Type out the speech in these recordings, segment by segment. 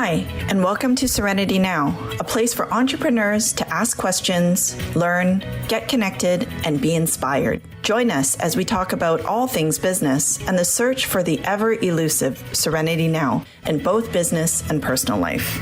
Hi, and welcome to Serenity Now, a place for entrepreneurs to ask questions, learn, get connected, and be inspired. Join us as we talk about all things business and the search for the ever-elusive Serenity Now in both business and personal life.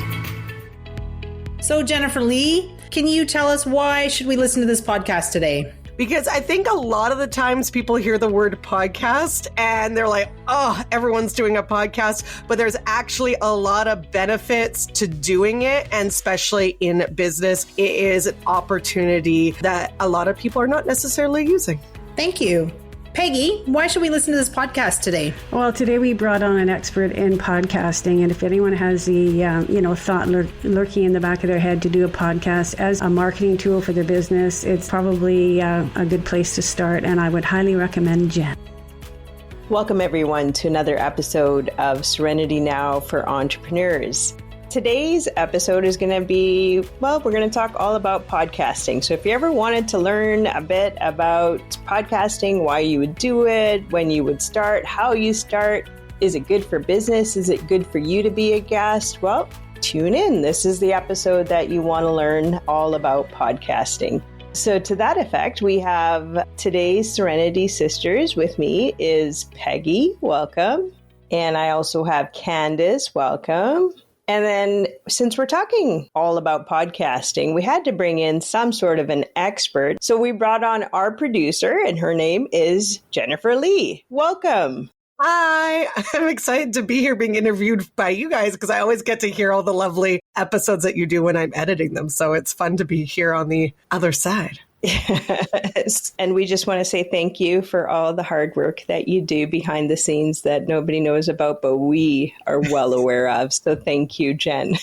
So Jennifer Lee, can you tell us why should we listen to this podcast today? Because I think a lot of the times people hear the word podcast and they're like, oh, everyone's doing a podcast. But there's actually a lot of benefits to doing it. And especially in business, it is an opportunity that a lot of people are not necessarily using. Thank you. Peggy, why should we listen to this podcast today? Well, today we brought on an expert in podcasting, and if anyone has the thought lurking in the back of their head to do a podcast as a marketing tool for their business, it's probably a good place to start, and I would highly recommend Jen. Welcome everyone to another episode of Serenity Now for Entrepreneurs. Today's episode is going to be, we're going to talk all about podcasting. So if you ever wanted to learn a bit about podcasting, why you would do it, when you would start, how you start, is it good for business? Is it good for you to be a guest? Well, tune in. This is the episode that you want to learn all about podcasting. So to that effect, we have today's Serenity Sisters. With me is Peggy, welcome. And I also have Candace, welcome. And then since we're talking all about podcasting, we had to bring in some sort of an expert. So we brought on our producer, and her name is Jennifer Lee. Welcome. Hi, I'm excited to be here being interviewed by you guys because I always get to hear all the lovely episodes that you do when I'm editing them. So it's fun to be here on the other side. Yes. And we just want to say thank you for all the hard work that you do behind the scenes that nobody knows about, but we are well aware of. So thank you, Jen.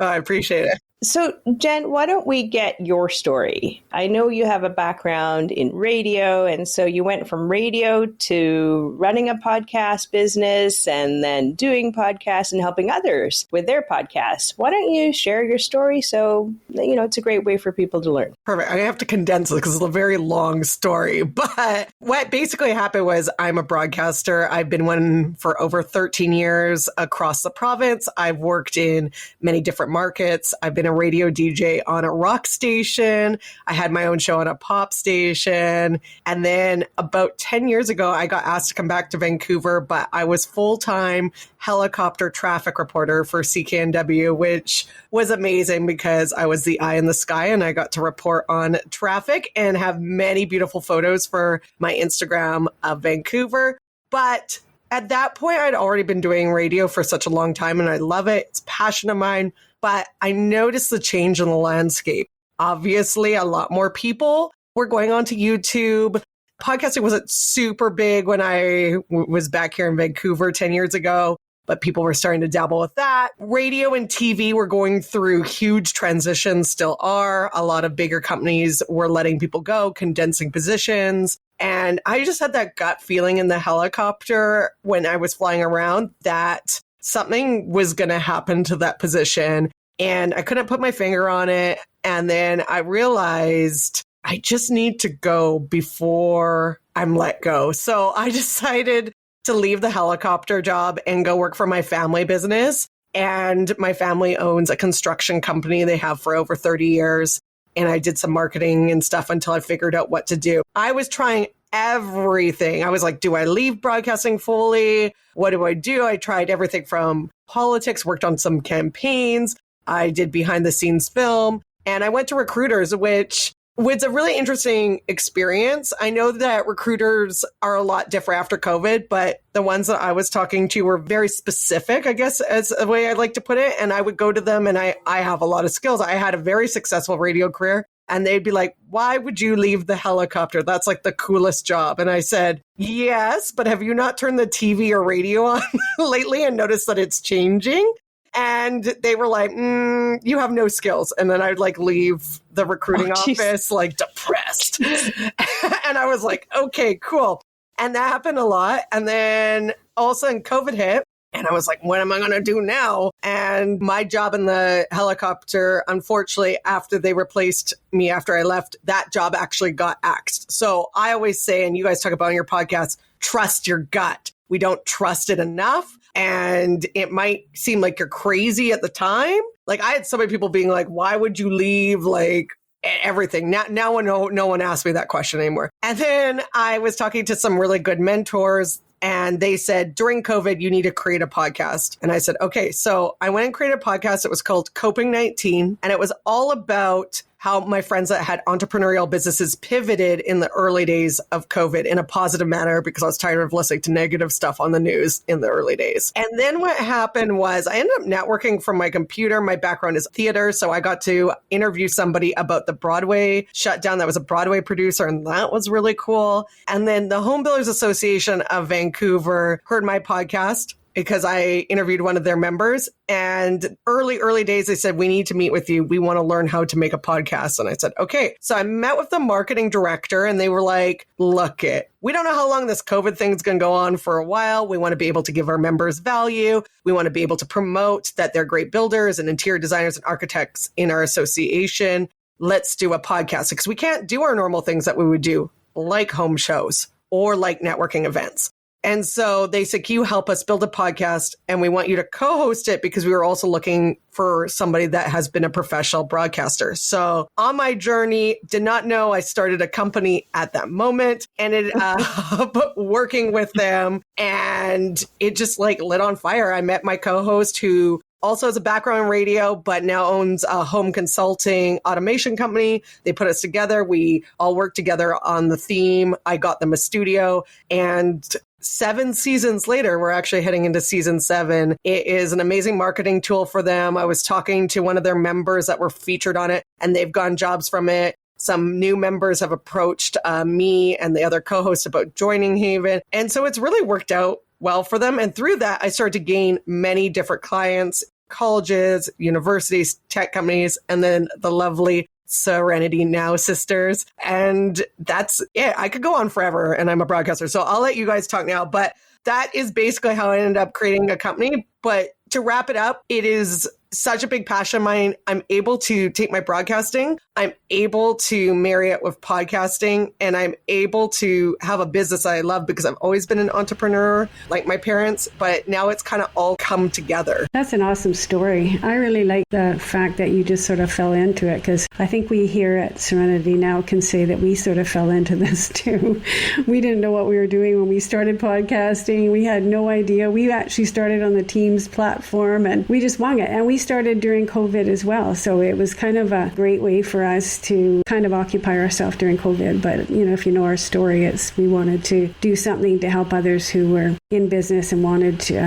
I appreciate it. So, Jen, why don't we get your story? I know you have a background in radio, and so you went from radio to running a podcast business and then doing podcasts and helping others with their podcasts. Why don't you share your story so, it's a great way for people to learn? Perfect. I have to condense it because it's a very long story. But what basically happened was I'm a broadcaster. I've been one for over 13 years across the province. I've worked in many different markets. I've been a radio DJ on a rock station. I had my own show on a pop station. And then about 10 years ago, I got asked to come back to Vancouver, but I was full-time helicopter traffic reporter for CKNW, which was amazing because I was the eye in the sky and I got to report on traffic and have many beautiful photos for my Instagram of Vancouver. But at that point, I'd already been doing radio for such a long time and I love it. It's a passion of mine. But I noticed the change in the landscape. Obviously, a lot more people were going onto YouTube. Podcasting wasn't super big when I was back here in Vancouver 10 years ago, but people were starting to dabble with that. Radio and TV were going through huge transitions, still are. A lot of bigger companies were letting people go, condensing positions. And I just had that gut feeling in the helicopter when I was flying around that something was going to happen to that position. And I couldn't put my finger on it. And then I realized I just need to go before I'm let go. So I decided to leave the helicopter job and go work for my family business. And my family owns a construction company they have for over 30 years. And I did some marketing and stuff until I figured out what to do. I was trying everything. I was like, do I leave broadcasting fully? What do I do? I tried everything from politics, worked on some campaigns. I did behind the scenes film, and I went to recruiters, which was a really interesting experience. I know that recruiters are a lot different after COVID, but the ones that I was talking to were very specific, I guess, as a way I'd like to put it. And I would go to them and I have a lot of skills. I had a very successful radio career. And they'd be like, why would you leave the helicopter? That's like the coolest job. And I said, yes, but have you not turned the TV or radio on lately and noticed that it's changing? And they were like, you have no skills. And then I'd like leave the recruiting office like depressed. And I was like, okay, cool. And that happened a lot. And then all of a sudden COVID hit. And I was like, what am I going to do now? And my job in the helicopter, unfortunately, after they replaced me after I left, that job actually got axed. So I always say, and you guys talk about on your podcast, trust your gut. We don't trust it enough. And it might seem like you're crazy at the time. Like I had so many people being like, why would you leave like everything? Now no one asks me that question anymore. And then I was talking to some really good mentors, and they said, during COVID, you need to create a podcast. And I said, okay. So I went and created a podcast. It was called Coping 19. And it was all about how my friends that had entrepreneurial businesses pivoted in the early days of COVID in a positive manner, because I was tired of listening to negative stuff on the news in the early days. And then what happened was I ended up networking from my computer. My background is theater. So I got to interview somebody about the Broadway shutdown that was a Broadway producer. And that was really cool. And then the Home Builders Association of Vancouver heard my podcast because I interviewed one of their members. And early days, they said, we need to meet with you. We want to learn how to make a podcast. And I said, okay. So I met with the marketing director, and they were like, look we don't know how long this COVID thing is going to go on for a while. We want to be able to give our members value. We want to be able to promote that they're great builders and interior designers and architects in our association. Let's do a podcast, because we can't do our normal things that we would do, like home shows or like networking events. And so they said, can you help us build a podcast? And we want you to co-host it, because we were also looking for somebody that has been a professional broadcaster. So on my journey, did not know I started a company at that moment, ended up working with them, and it just like lit on fire. I met my co-host, who also has a background in radio, but now owns a home consulting automation company. They put us together. We all worked together on the theme. I got them a studio, and 7 seasons later, we're actually heading into season 7. It is an amazing marketing tool for them. I was talking to one of their members that were featured on it, and they've gotten jobs from it. Some new members have approached me and the other co-hosts about joining Haven. And so it's really worked out well for them. And through that, I started to gain many different clients, colleges, universities, tech companies, and then the lovely Serenity Now sisters. And that's it. I could go on forever, and I'm a broadcaster, so I'll let you guys talk now. But that is basically how I ended up creating a company. But to wrap it up, it is such a big passion of mine. I'm able to take my broadcasting, I'm able to marry it with podcasting, and I'm able to have a business I love, because I've always been an entrepreneur like my parents, but now it's kind of all come together. That's an awesome story. I really like the fact that you just sort of fell into it, because I think we here at Serenity Now can say that we sort of fell into this too. We didn't know what we were doing when we started podcasting. We had no idea. We actually started on the Teams platform, and we just wung it. And we started during COVID as well. So it was kind of a great way for us to kind of occupy ourselves during COVID. But, you know, if you know our story, we wanted to do something to help others who were in business and wanted to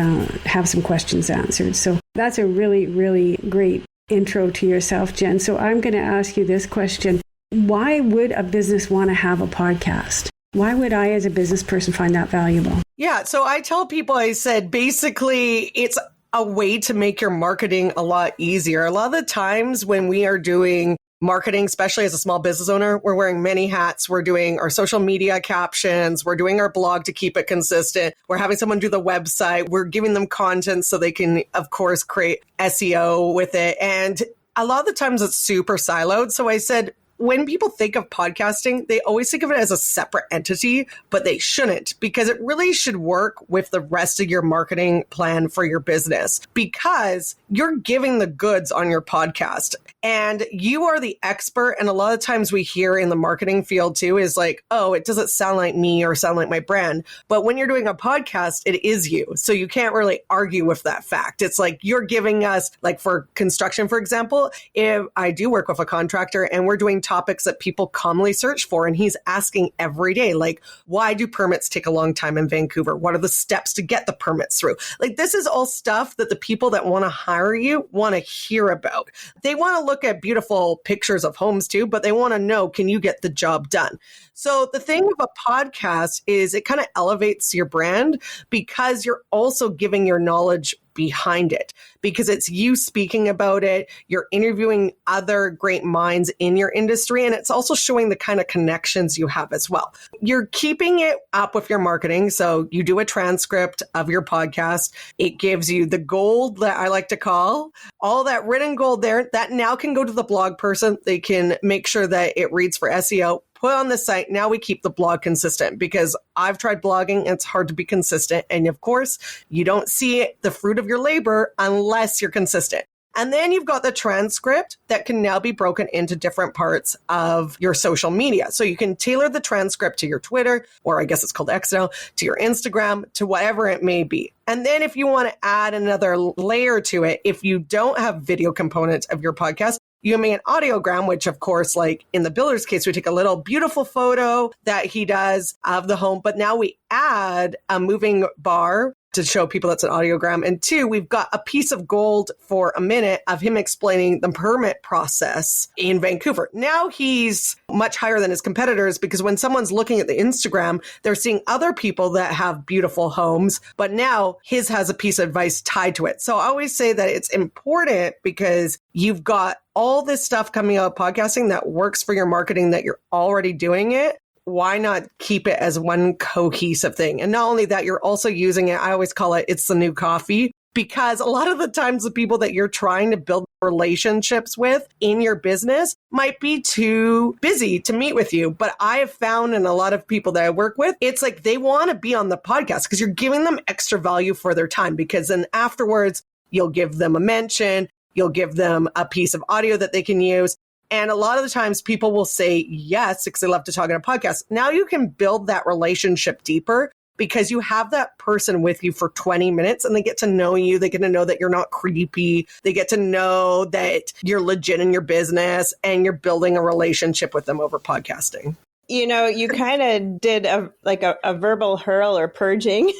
have some questions answered. So that's a really, really great intro to yourself, Jen. So I'm going to ask you this question. Why would a business want to have a podcast? Why would I, as a business person, find that valuable? Yeah. So I tell people, I said, basically, it's a way to make your marketing a lot easier. A lot of the times when we are doing marketing, especially as a small business owner, we're wearing many hats. We're doing our social media captions. We're doing our blog to keep it consistent. We're having someone do the website. We're giving them content so they can, of course, create SEO with it. And a lot of the times it's super siloed. So I said, when people think of podcasting, they always think of it as a separate entity, but they shouldn't, because it really should work with the rest of your marketing plan for your business, because you're giving the goods on your podcast and you are the expert. And a lot of times we hear in the marketing field too is like, oh, it doesn't sound like me or sound like my brand. But when you're doing a podcast, it is you. So you can't really argue with that fact. It's like you're giving us, like for construction, for example, if I do work with a contractor and we're doing topics that people commonly search for, and he's asking every day, like, why do permits take a long time in Vancouver? What are the steps to get the permits through? Like, this is all stuff that the people that want to hire you want to hear about. They want to look at beautiful pictures of homes too, but they want to know, can you get the job done? So the thing with a podcast is it kind of elevates your brand, because you're also giving your knowledge behind it, because it's you speaking about it. You're interviewing other great minds in your industry, and it's also showing the kind of connections you have as well. You're keeping it up with your marketing. So you do a transcript of your podcast. It gives you the gold that I like to call, all that written gold there that now can go to the blog person. They can make sure that it reads for SEO, put on the site. Now we keep the blog consistent because I've tried blogging. It's hard to be consistent. And of course, you don't see the fruit of your labor unless you're consistent. And then you've got the transcript that can now be broken into different parts of your social media. So you can tailor the transcript to your Twitter, or I guess it's called X now, to your Instagram, to whatever it may be. And then if you want to add another layer to it, if you don't have video components of your podcast, you can make an audiogram, which of course, like in the builder's case, we take a little beautiful photo that he does of the home, but now we add a moving bar to show people that's an audiogram. And 2, we've got a piece of gold for a minute of him explaining the permit process in Vancouver. Now he's much higher than his competitors because when someone's looking at the Instagram, they're seeing other people that have beautiful homes, but now his has a piece of advice tied to it. So I always say that it's important because you've got all this stuff coming out of podcasting that works for your marketing, that you're already doing it. Why not keep it as one cohesive thing? And not only that, you're also using it. I always call it's the new coffee, because a lot of the times the people that you're trying to build relationships with in your business might be too busy to meet with you. But I have found in a lot of people that I work with, it's like they want to be on the podcast because you're giving them extra value for their time, because then afterwards you'll give them a mention, you'll give them a piece of audio that they can use. And a lot of the times people will say yes because they love to talk on a podcast. Now you can build that relationship deeper because you have that person with you for 20 minutes and they get to know you. They get to know that you're not creepy. They get to know that you're legit in your business and you're building a relationship with them over podcasting. You know, you kind of did a verbal hurl or purging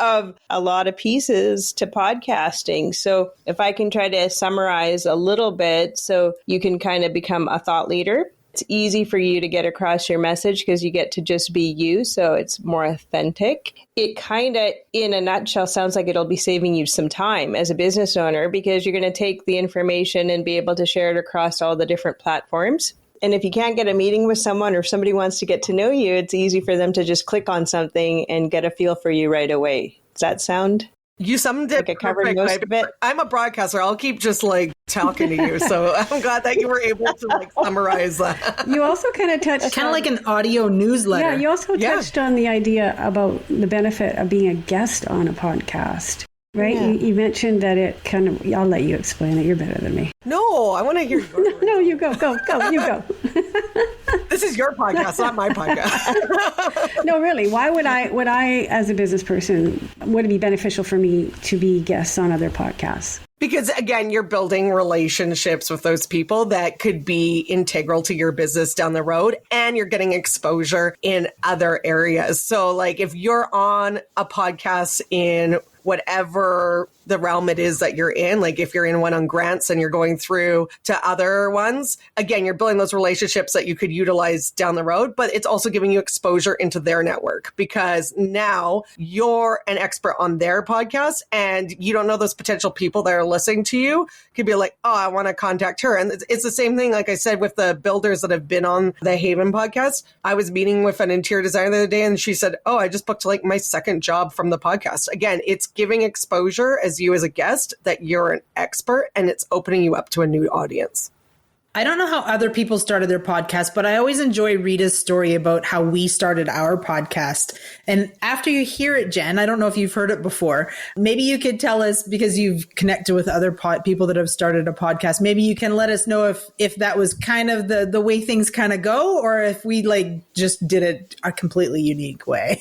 of a lot of pieces to podcasting. So if I can try to summarize a little bit, so you can kind of become a thought leader. It's easy for you to get across your message because you get to just be you. So it's more authentic. It kind of, in a nutshell, sounds like it'll be saving you some time as a business owner because you're going to take the information and be able to share it across all the different platforms. And if you can't get a meeting with someone or if somebody wants to get to know you, it's easy for them to just click on something and get a feel for you right away. Does that sound? You summed it like I covered most of it? I'm a broadcaster. I'll keep just talking to you. So I'm glad that you were able to summarize that. You also kind of touched kind of like an audio newsletter. Yeah, you also touched on the idea about the benefit of being a guest on a podcast. Right? Yeah. You mentioned that it kind of, I'll let you explain it. You're better than me. No, I want to hear yours. No, you go, you go. This is your podcast, not my podcast. No, really. Why would I, as a business person, would it be beneficial for me to be guests on other podcasts? Because again, you're building relationships with those people that could be integral to your business down the road, and you're getting exposure in other areas. So like if you're on a podcast in whatever the realm it is that you're in, like if you're in one on grants and you're going through to other ones, again, you're building those relationships that you could utilize down the road, but it's also giving you exposure into their network because now you're an expert on their podcast and you don't know those potential people that are listening to you could be like, oh, I want to contact her. And it's the same thing, like I said, with the builders that have been on the Haven podcast. I was meeting with an interior designer the other day and she said, oh, I just booked my second job from the podcast. Again, it's giving exposure as you as a guest that you're an expert and it's opening you up to a new audience. I don't know how other people started their podcast, but I always enjoy Rita's story about how we started our podcast. And after you hear it, Jen, I don't know if you've heard it before. Maybe you could tell us, because you've connected with other people that have started a podcast, maybe you can let us know if that was kind of the way things kind of go, or if we just did it a completely unique way.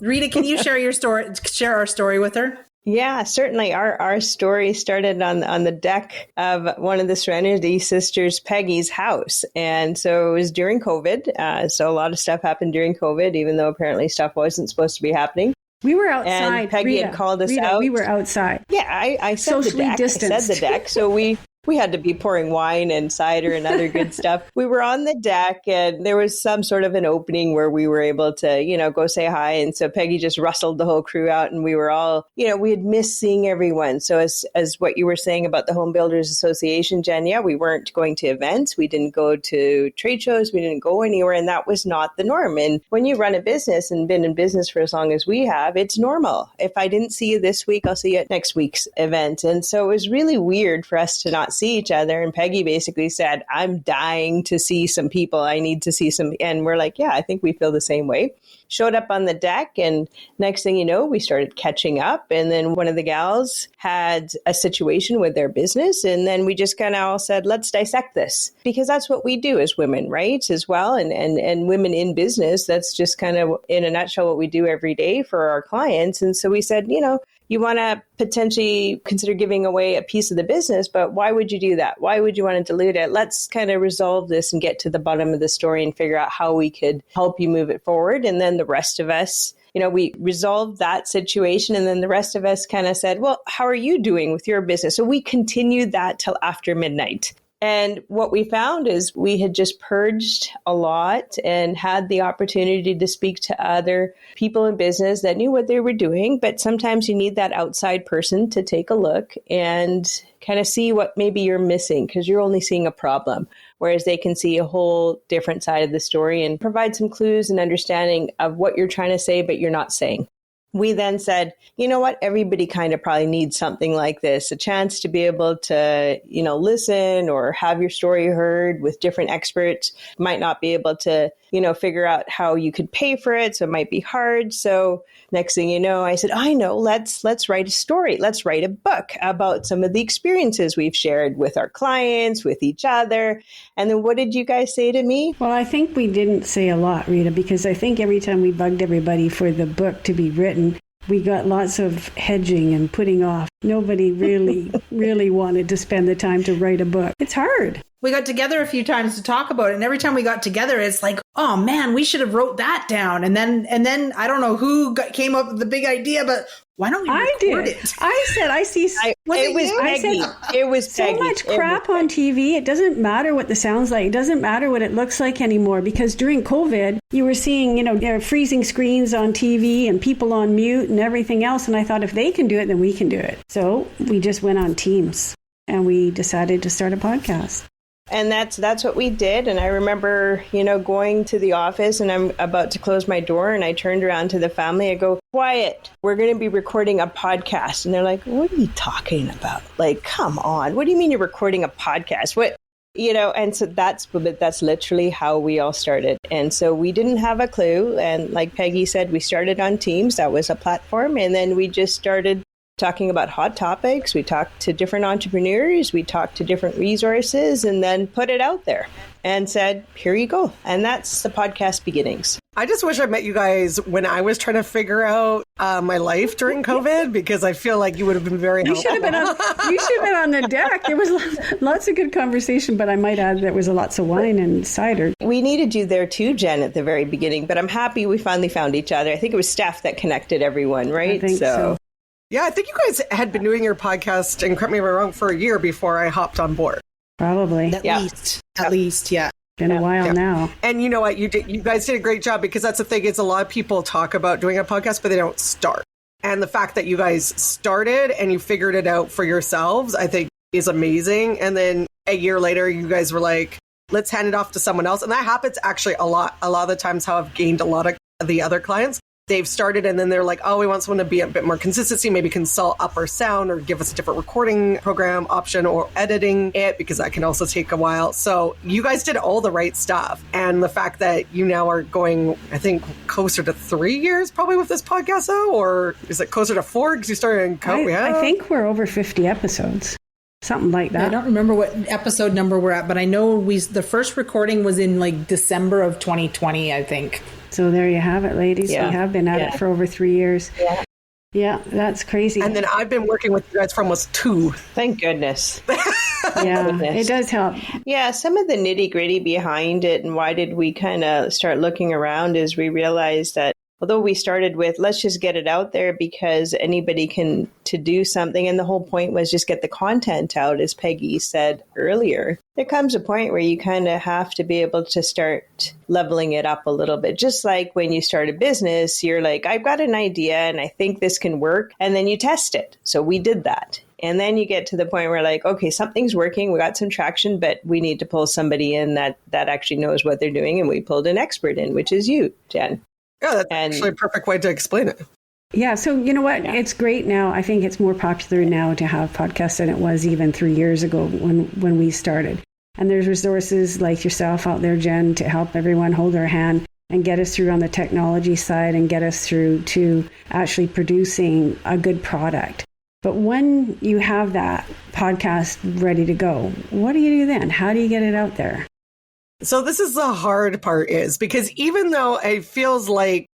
Rita, can you share our story with her? Yeah, certainly. Our story started on the deck of one of the Serenity sisters, Peggy's house. And so it was during COVID. So a lot of stuff happened during COVID, even though apparently stuff wasn't supposed to be happening. We were outside. And Peggy had called us out. We were outside. Yeah, I said socially the deck. distanced. I said the deck. So we had to be pouring wine and cider and other good stuff. We were on the deck and there was some sort of an opening where we were able to, go say hi. And so Peggy just rustled the whole crew out and we were all, we had missed seeing everyone. So as what you were saying about the Home Builders Association, Jen, we weren't going to events. We didn't go to trade shows. We didn't go anywhere. And that was not the norm. And when you run a business and been in business for as long as we have, it's normal. If I didn't see you this week, I'll see you at next week's event. And so it was really weird for us to not not see each other. And Peggy basically said, I'm dying to see some people. I need to see some. And we're like, yeah, I think we feel the same way. Showed up on the deck, and next thing you know, we started catching up. And then one of the gals had a situation with their business. And then we just kind of all said, let's dissect this, because that's what we do as women, right? As well. And women in business, that's just kind of in a nutshell what we do every day for our clients. And so we said, you want to potentially consider giving away a piece of the business, but why would you do that? Why would you want to dilute it? Let's kind of resolve this and get to the bottom of the story and figure out how we could help you move it forward. And then the rest of us, we resolved that situation. And then the rest of us kind of said, well, how are you doing with your business? So we continued that till after midnight. And what we found is we had just purged a lot and had the opportunity to speak to other people in business that knew what they were doing. But sometimes you need that outside person to take a look and kind of see what maybe you're missing, because you're only seeing a problem, whereas they can see a whole different side of the story and provide some clues and understanding of what you're trying to say, but you're not saying. We then said, you know what, everybody kind of probably needs something like this, a chance to be able to, listen or have your story heard with different experts. Might not be able to, figure out how you could pay for it. So it might be hard. So next thing you know, I said, I know, let's write a story. Let's write a book about some of the experiences we've shared with our clients, with each other. And then what did you guys say to me? Well, I think we didn't say a lot, Rita, because I think every time we bugged everybody for the book to be written, we got lots of hedging and putting off. Nobody really wanted to spend the time to write a book. It's hard. We got together a few times to talk about it. And every time we got together, it's like, oh man, we should have wrote that down. And then I don't know who came up with the big idea, but why don't we record it? I said, I see. It was so much crap on TV. It doesn't matter what the sounds like. It doesn't matter what it looks like anymore, because during COVID, you were seeing, freezing screens on TV and people on mute and everything else. And I thought, if they can do it, then we can do it. So we just went on Teams and we decided to start a podcast. And that's what we did. And I remember, going to the office, and I'm about to close my door, and I turned around to the family. I go, quiet, we're going to be recording a podcast. And they're like, what are you talking about? Like, come on. What do you mean you're recording a podcast? What? And so that's literally how we all started. And so we didn't have a clue. And like Peggy said, we started on Teams. That was a platform. And then we just started talking about hot topics. We talked to different entrepreneurs. We talked to different resources, and then put it out there and said, here you go. And that's the podcast beginnings. I just wish I met you guys when I was trying to figure out my life during COVID, because I feel like you would have been very helpful. You should have been on the deck. There was lots of good conversation, but I might add there was lots of wine and cider. We needed you there too, Jen, at the very beginning, but I'm happy we finally found each other. I think it was Steph that connected everyone, right? I think so. Yeah, I think you guys had been doing your podcast, and correct me if I'm wrong, for a year before I hopped on board. Probably. At least, yeah. Been a while now. And you know what? You guys did a great job, because that's the thing, is a lot of people talk about doing a podcast, but they don't start. And the fact that you guys started and you figured it out for yourselves, I think is amazing. And then a year later, you guys were like, let's hand it off to someone else. And that happens actually a lot. A lot of the times how I've gained a lot of the other clients. They've started, and then they're like, oh, we want someone to be a bit more consistency, maybe consult up our sound or give us a different recording program option or editing it, because that can also take a while. So you guys did all the right stuff. And the fact that you now are going, I think, closer to 3 years probably with this podcast, though, or is it closer to 4? Because you started in I think we're over 50 episodes. Something like that. I don't remember what episode number we're at, but I know the first recording was in like December of 2020, I think. So there you have it, ladies. Yeah. We have been at it for over 3 years. Yeah, that's crazy. And then I've been working with you guys for almost 2. Thank goodness. It does help. Yeah, some of the nitty gritty behind it and why did we kind of start looking around is we realized that although we started with, let's just get it out there because anybody can to do something. And the whole point was just get the content out, as Peggy said earlier. There comes a point where you kind of have to be able to start leveling it up a little bit. Just like when you start a business, you're like, I've got an idea and I think this can work. And then you test it. So we did that. And then you get to the point where like, okay, something's working. We got some traction, but we need to pull somebody in that actually knows what they're doing. And we pulled an expert in, which is you, Jen. Yeah, that's actually a perfect way to explain it. Yeah. So you know what? Yeah. It's great now. I think it's more popular now to have podcasts than it was even 3 years ago when we started. And there's resources like yourself out there, Jen, to help everyone hold their hand and get us through on the technology side and get us through to actually producing a good product. But when you have that podcast ready to go, what do you do then? How do you get it out there? So this is the hard part is because even though it feels like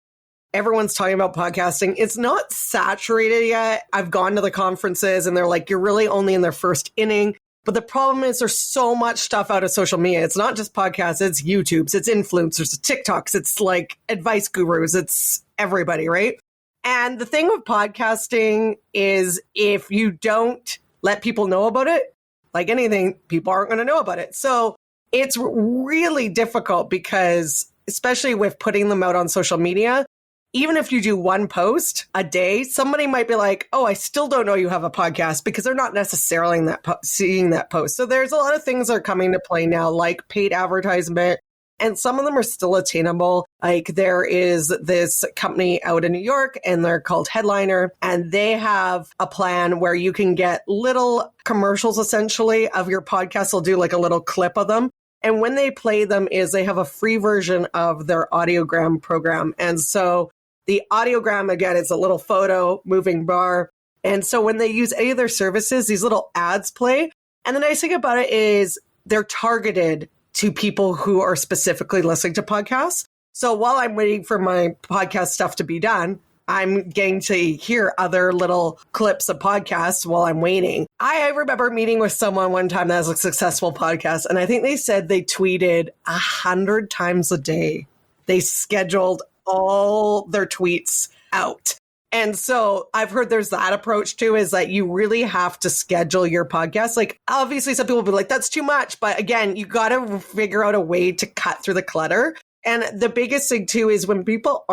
everyone's talking about podcasting, it's not saturated yet. I've gone to the conferences and they're like, you're really only in their first inning. But the problem is there's so much stuff out of social media. It's not just podcasts, it's YouTubes, it's influencers, it's TikToks, it's like advice gurus, it's everybody, right? And the thing with podcasting is if you don't let people know about it, like anything, people aren't going to know about it. So it's really difficult because, especially with putting them out on social media, even if you do one post a day, somebody might be like, oh, I still don't know you have a podcast because they're not necessarily seeing that post. So there's a lot of things that are coming to play now, like paid advertisement, and some of them are still attainable. Like there is this company out in New York and they're called Headliner, and they have a plan where you can get little commercials essentially of your podcast. They'll do like a little clip of them. And when they play them is they have a free version of their audiogram program. And so the audiogram, again, is a little photo moving bar. And so when they use any of their services, these little ads play. And the nice thing about it is they're targeted to people who are specifically listening to podcasts. So while I'm waiting for my podcast stuff to be done, I'm getting to hear other little clips of podcasts while I'm waiting. I remember meeting with someone one time that has a successful podcast, and I think they said they tweeted 100 times a day. They scheduled all their tweets out. And so I've heard there's that approach too, is that you really have to schedule your podcast. Like, obviously some people will be like, that's too much. But again, you got to figure out a way to cut through the clutter. And the biggest thing too is when people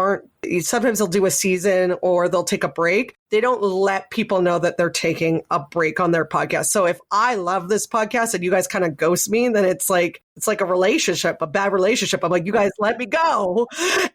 sometimes they'll do a season or they'll take a break. They don't let people know that they're taking a break on their podcast. So if I love this podcast and you guys kind of ghost me, then it's like a relationship, a bad relationship. I'm like, you guys let me go.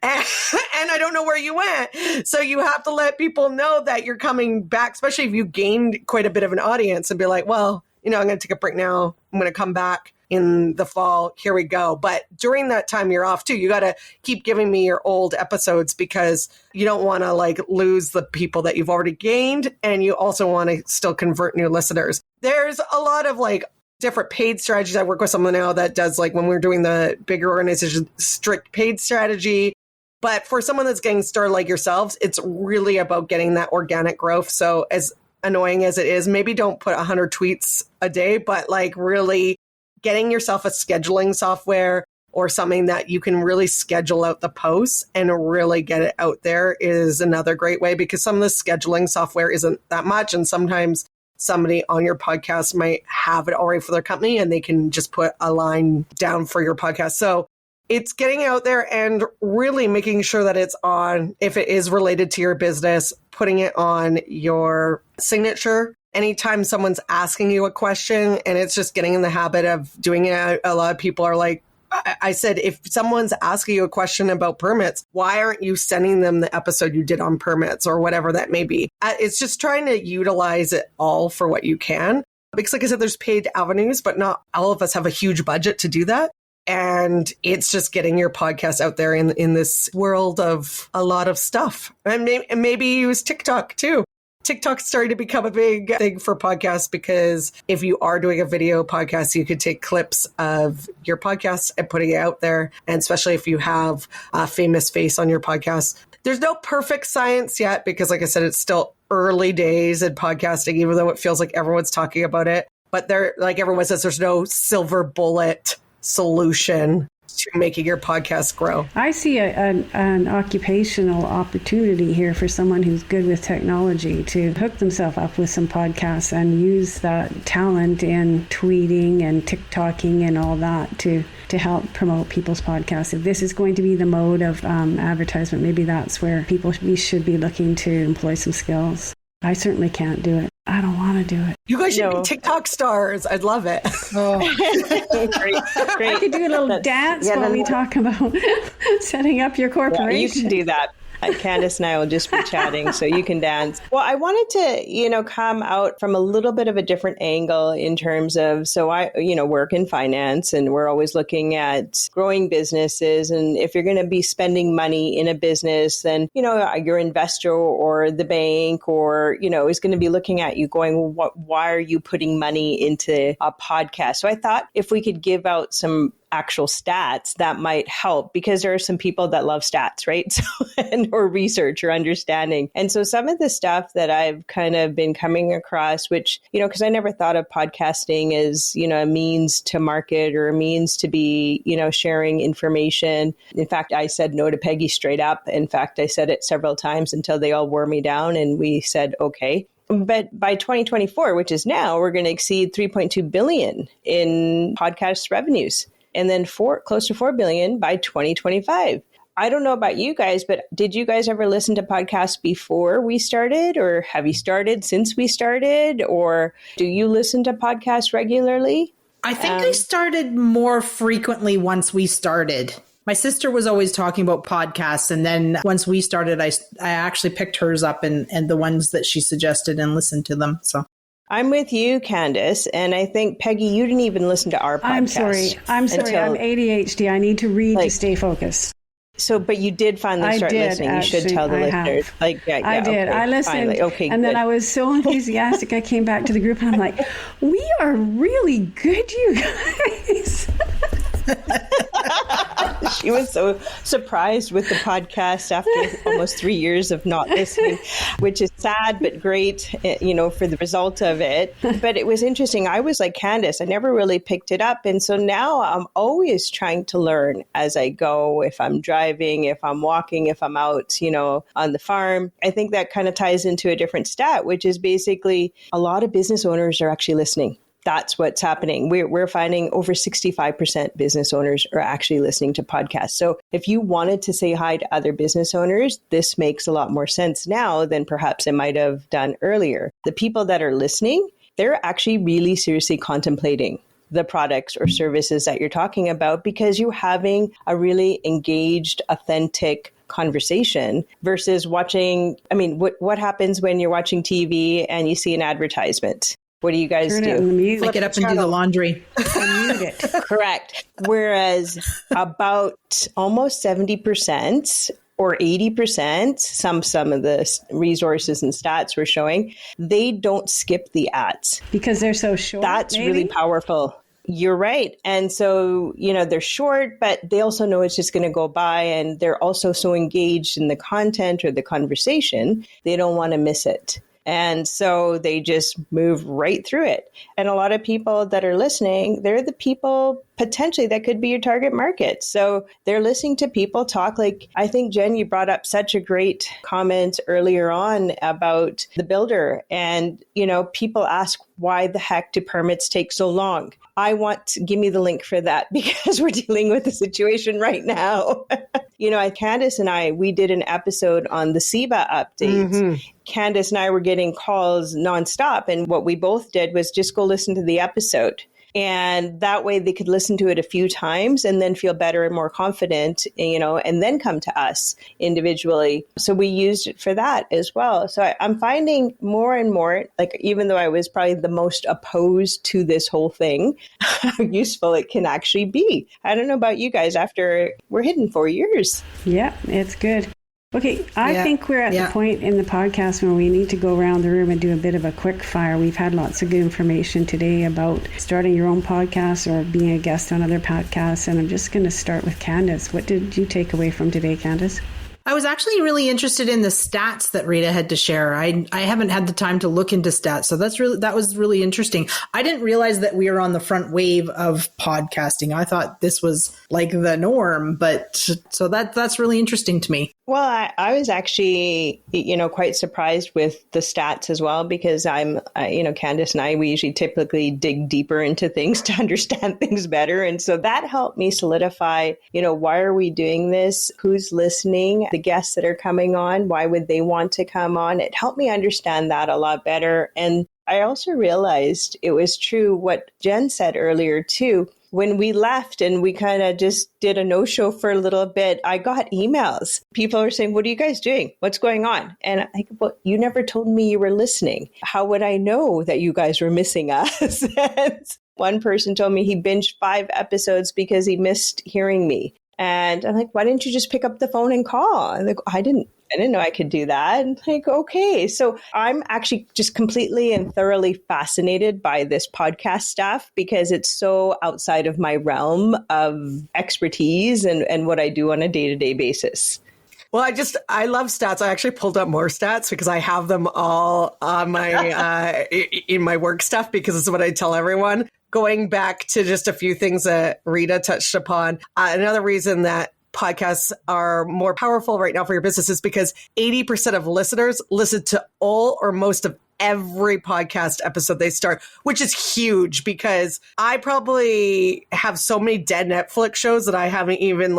And I don't know where you went. So you have to let people know that you're coming back, especially if you gained quite a bit of an audience, and be like, well, I'm going to take a break now. I'm going to come back in the fall. Here we go. But during that time you're off too, you got to keep giving me your old episodes because you don't want to like lose the people that you've already gained. And you also want to still convert new listeners. There's a lot of like different paid strategies. I work with someone now that does, like, when we're doing the bigger organization, strict paid strategy. But for someone that's getting started like yourselves, it's really about getting that organic growth. So as annoying as it is, maybe don't put 100 tweets a day, but like really getting yourself a scheduling software or something that you can really schedule out the posts and really get it out there is another great way, because some of the scheduling software isn't that much. And sometimes somebody on your podcast might have it already for their company and they can just put a line down for your podcast. So it's getting out there and really making sure that it's on, if it is related to your business, putting it on your signature. Anytime someone's asking you a question, and it's just getting in the habit of doing it. A lot of people are like, I said, if someone's asking you a question about permits, why aren't you sending them the episode you did on permits or whatever that may be? It's just trying to utilize it all for what you can. Because like I said, there's paid avenues, but not all of us have a huge budget to do that. And it's just getting your podcast out there in this world of a lot of stuff. And maybe use TikTok too. TikTok's starting to become a big thing for podcasts, because if you are doing a video podcast, you could take clips of your podcast and putting it out there. And especially if you have a famous face on your podcast. There's no perfect science yet, because like I said, it's still early days in podcasting, even though it feels like everyone's talking about it. But like everyone says, there's no silver bullet solution to making your podcast grow. I see an occupational opportunity here for someone who's good with technology to hook themselves up with some podcasts and use that talent in tweeting and TikToking and all that to help promote people's podcasts. If this is going to be the mode of advertisement, maybe that's where we should be looking to employ some skills. I certainly can't do it. I don't want to do it. You guys should be TikTok stars. I'd love it. Oh. Great. I could do a little dance while we talk about setting up your corporation. Yeah, you can do that. Candace and I will just be chatting, so you can dance. Well, I wanted to, come out from a little bit of a different angle in terms of, so I, work in finance, and we're always looking at growing businesses. And if you're going to be spending money in a business, then, your investor or the bank or, is going to be looking at you going, well, why are you putting money into a podcast? So I thought if we could give out some actual stats, that might help, because there are some people that love stats, right? So, or research or understanding. And so some of the stuff that I've kind of been coming across, which, because I never thought of podcasting as, a means to market or a means to be, sharing information. In fact, I said no to Peggy straight up. In fact, I said it several times until they all wore me down and we said, okay. But by 2024, which is now, we're going to exceed 3.2 billion in podcast revenues. And then close to 4 billion by 2025. I don't know about you guys, but did you guys ever listen to podcasts before we started? Or have you started since we started? Or do you listen to podcasts regularly? I think I started more frequently once we started. My sister was always talking about podcasts. And then once we started, I actually picked hers up and the ones that she suggested and listened to them. So I'm with you, Candace. And I think, Peggy, you didn't even listen to our podcast. I'm sorry. I'm ADHD. I need to read to stay focused. So, but you did finally start listening. Actually, you should tell the listeners. I did. Okay, I listened. Finally. Okay, and then I was so enthusiastic. I came back to the group and I'm like, we are really good, you guys. She was so surprised with the podcast after almost 3 years of not listening, which is sad, but great, for the result of it. But it was interesting. I was like Candace. I never really picked it up. And so now I'm always trying to learn as I go, if I'm driving, if I'm walking, if I'm out, on the farm. I think that kind of ties into a different stat, which is basically a lot of business owners are actually listening. That's what's happening. We're finding over 65% business owners are actually listening to podcasts. So if you wanted to say hi to other business owners, this makes a lot more sense now than perhaps it might have done earlier. The people that are listening, they're actually really seriously contemplating the products or services that you're talking about, because you're having a really engaged, authentic conversation versus watching. I mean, what happens when you're watching TV and you see an advertisement? What do you guys do? Flick it up and do the laundry. Mute it. Correct. Whereas about almost 70% or 80%, some of the resources and stats were showing, they don't skip the ads. Because they're so short. That's really powerful. You're right. And so, they're short, but they also know it's just going to go by. And they're also so engaged in the content or the conversation, they don't want to miss it. And so they just move right through it. And a lot of people that are listening, they're the people potentially that could be your target market. So they're listening to people talk. Like, I think, Jen, you brought up such a great comment earlier on about the builder. And, people ask, why the heck do permits take so long? Give me the link for that, because we're dealing with a situation right now. Candace and I, we did an episode on the SEBA updates. Mm-hmm. Candace and I were getting calls nonstop. And what we both did was just go listen to the episode. And that way they could listen to it a few times and then feel better and more confident, and then come to us individually. So we used it for that as well. So I'm finding more and more, like, even though I was probably the most opposed to this whole thing, how useful it can actually be. I don't know about you guys, after we're hidden 4 years. Yeah, it's good. Okay, I think we're at the point in the podcast where we need to go around the room and do a bit of a quick fire. We've had lots of good information today about starting your own podcast or being a guest on other podcasts. And I'm just going to start with Candace. What did you take away from today, Candace? I was actually really interested in the stats that Rita had to share. I haven't had the time to look into stats, so that was really interesting. I didn't realize that we were on the front wave of podcasting. I thought this was like the norm, but so that's really interesting to me. Well, I was actually, quite surprised with the stats as well, because Candace and I, we usually typically dig deeper into things to understand things better. And so that helped me solidify, why are we doing this? Who's listening? The guests that are coming on, why would they want to come on? It helped me understand that a lot better. And I also realized it was true what Jen said earlier too. when we left and we kind of just did a no-show for a little bit, I got emails. People are saying, what are you guys doing? What's going on? And I go, well, you never told me you were listening. How would I know that you guys were missing us? And one person told me he binged 5 episodes because he missed hearing me. And I'm like, why didn't you just pick up the phone and call? And like, I didn't know I could do that. And like, okay. So I'm actually just completely and thoroughly fascinated by this podcast stuff because it's so outside of my realm of expertise and what I do on a day-to-day basis. Well, I love stats. I actually pulled up more stats because I have them all on my, in my work stuff because it's what I tell everyone. Going back to just a few things that Rita touched upon, another reason that podcasts are more powerful right now for your business is because 80% of listeners listen to all or most of every podcast episode they start, which is huge because I probably have so many dead Netflix shows that I haven't even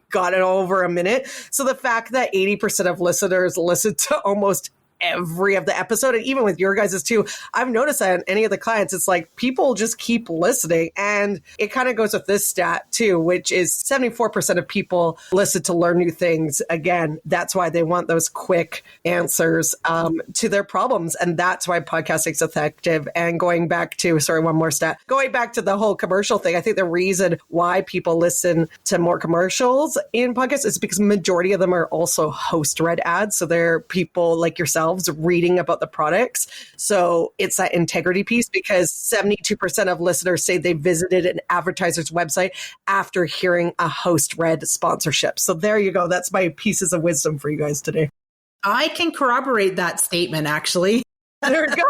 gotten over a minute. So the fact that 80% of listeners listen to almost every of the episode, and even with your guys's too, I've noticed that in any of the clients, it's like people just keep listening. And it kind of goes with this stat too, which is 74% of people listen to learn new things. Again, that's why they want those quick answers to their problems. And that's why podcasting is effective. And going back to, one more stat, going back to the whole commercial thing, I think the reason why people listen to more commercials in podcasts is because majority of them are also host-read ads. So they're people like yourself reading about the products. So it's that integrity piece because 72% of listeners say they visited an advertiser's website after hearing a host-read sponsorship. So there you go. That's my pieces of wisdom for you guys today. I can corroborate that statement, actually. There we go.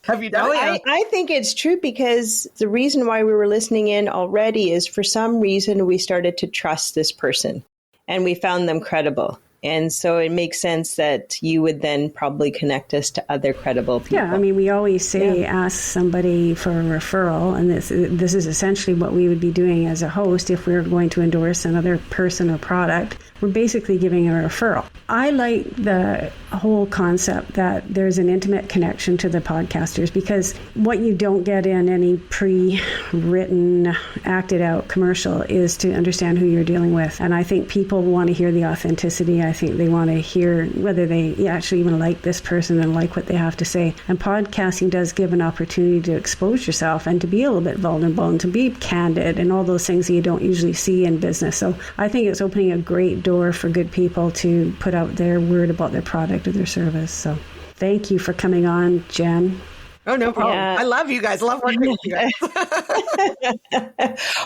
Have you done it? I think it's true because the reason why we were listening in already is for some reason we started to trust this person and we found them credible. And so it makes sense that you would then probably connect us to other credible people. Yeah, I mean, we always say ask somebody for a referral, and this is essentially what we would be doing as a host if we were going to endorse another person or product. We're basically giving a referral. I like the whole concept that there's an intimate connection to the podcasters because what you don't get in any pre-written, acted out commercial is to understand who you're dealing with. And I think people want to hear the authenticity. I think they want to hear whether they actually even like this person and like what they have to say. And podcasting does give an opportunity to expose yourself and to be a little bit vulnerable and to be candid and all those things that you don't usually see in business. So I think it's opening a great door for good people to put out their word about their product or their service. So thank you for coming on, Jen. Oh, no problem. Yeah. I love you guys. Love working with you guys.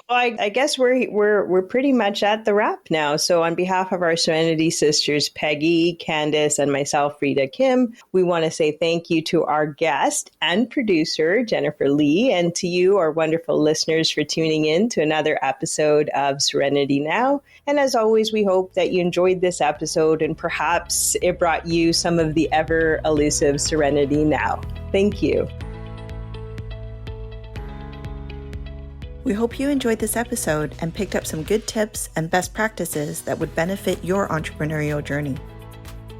Well, I guess we're pretty much at the wrap now. So on behalf of our Serenity sisters, Peggy, Candace, and myself, Rita Kim, we want to say thank you to our guest and producer, Jennifer Lee, and to you, our wonderful listeners, for tuning in to another episode of Serenity Now. And as always, we hope that you enjoyed this episode and perhaps it brought you some of the ever elusive Serenity Now. Thank you. We hope you enjoyed this episode and picked up some good tips and best practices that would benefit your entrepreneurial journey.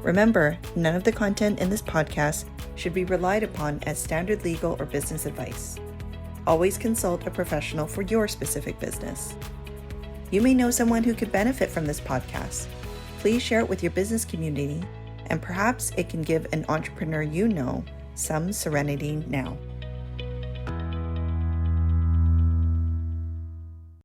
Remember, none of the content in this podcast should be relied upon as standard legal or business advice. Always consult a professional for your specific business. You may know someone who could benefit from this podcast. Please share it with your business community, and perhaps it can give an entrepreneur you know some serenity now.